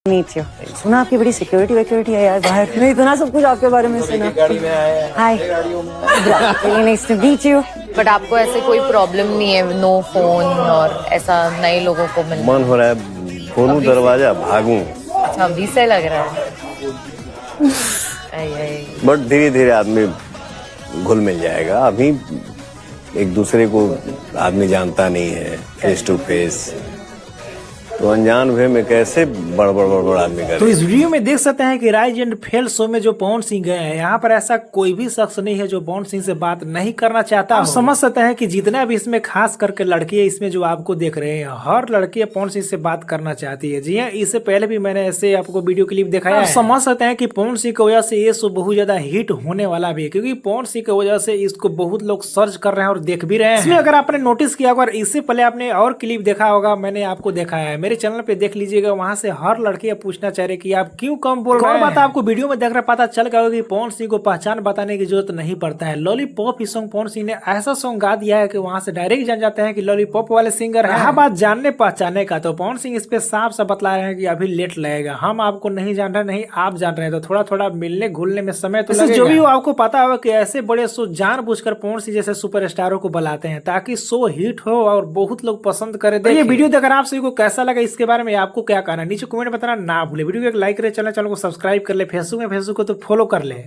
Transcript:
Meet you. सुना आपकी बड़ी सिक्योरिटी वेक्योरिटी है यार बाहर। नहीं इतना सब कुछ आपके बारे में सुना। गाड़ी में आया है। Hi, really nice to meet you. But आपको ऐसे कोई प्रॉब्लम नहीं है, नो फोन और ऐसा नए लोगों को मिलना? मन हो रहा है खोलूं दरवाजा भागूं, अच्छा अभी से लग रहा है। आई, आई। बट धीरे धीरे आदमी घुल मिल जाएगा। अभी एक दूसरे को आदमी जानता नहीं है फेस टू फेस, तो अनजान वे में कैसे बड़ आदमी करे। तो इस वीडियो में देख सकते हैं कि राइज एंड फेल शो में जो पवन सिंह गए हैं, यहाँ पर ऐसा कोई भी शख्स नहीं है जो पवन सिंह से बात नहीं करना चाहता। आप समझ सकते हैं कि जितना भी इसमें खास करके लड़की है, इसमें जो आपको देख रहे हैं, हर लड़की पवन सिंह से बात करना चाहती है। जी हाँ, इससे पहले भी मैंने ऐसे आपको वीडियो क्लिप दिखाया है। समझ सकते हैं कि पवन सिंह की वजह से ये शो बहुत ज्यादा हिट होने वाला भी है, क्योंकि पवन सिंह की वजह से इसको बहुत लोग सर्च कर रहे हैं और देख भी रहे हैं। इसमें अगर आपने नोटिस किया होगा, इससे पहले आपने और क्लिप देखा होगा, मैंने आपको दिखाया है, मेरे चैनल पे देख लीजिएगा। वहां से हर लड़की पूछना चाह रहे कि आप क्यों कम बोल रहे हैं। बात आपको वीडियो में देख रहे पता चल गया होगा कि पवन सिंह को पहचान बताने की जरूरत नहीं पड़ता है। लॉलीपॉप इस सॉन्ग पवन सिंह ने ऐसा सॉन्ग गा दिया है कि वहां से डायरेक्ट जान जाते हैं कि लॉलीपॉप वाले सिंगर है। हाँ, बात जानने पहचाने का, तो पवन सिंह इस पे साफ साफ बतला रहे हैं कि अभी लेट लगेगा, हम आपको नहीं जान रहे, नहीं आप जान रहे हैं, तो थोड़ा थोड़ा मिलने घुलने में समय तो लगेगा। जो भी आपको पता होगा कि ऐसे बड़े शो जानबूझकर पवन सिंह जैसे सुपरस्टारों को बुलाते हैं ताकि शो हिट हो और बहुत लोग पसंद करें। ये वीडियो देखकर आप सभी को कैसा लगा, इसके बारे में आपको क्या कहना, नीचे कमेंट बताना ना भूले। वीडियो को एक लाइक करें, चैनल को सब्सक्राइब कर ले, फेसबुक में फेसबुक को तो फॉलो कर ले।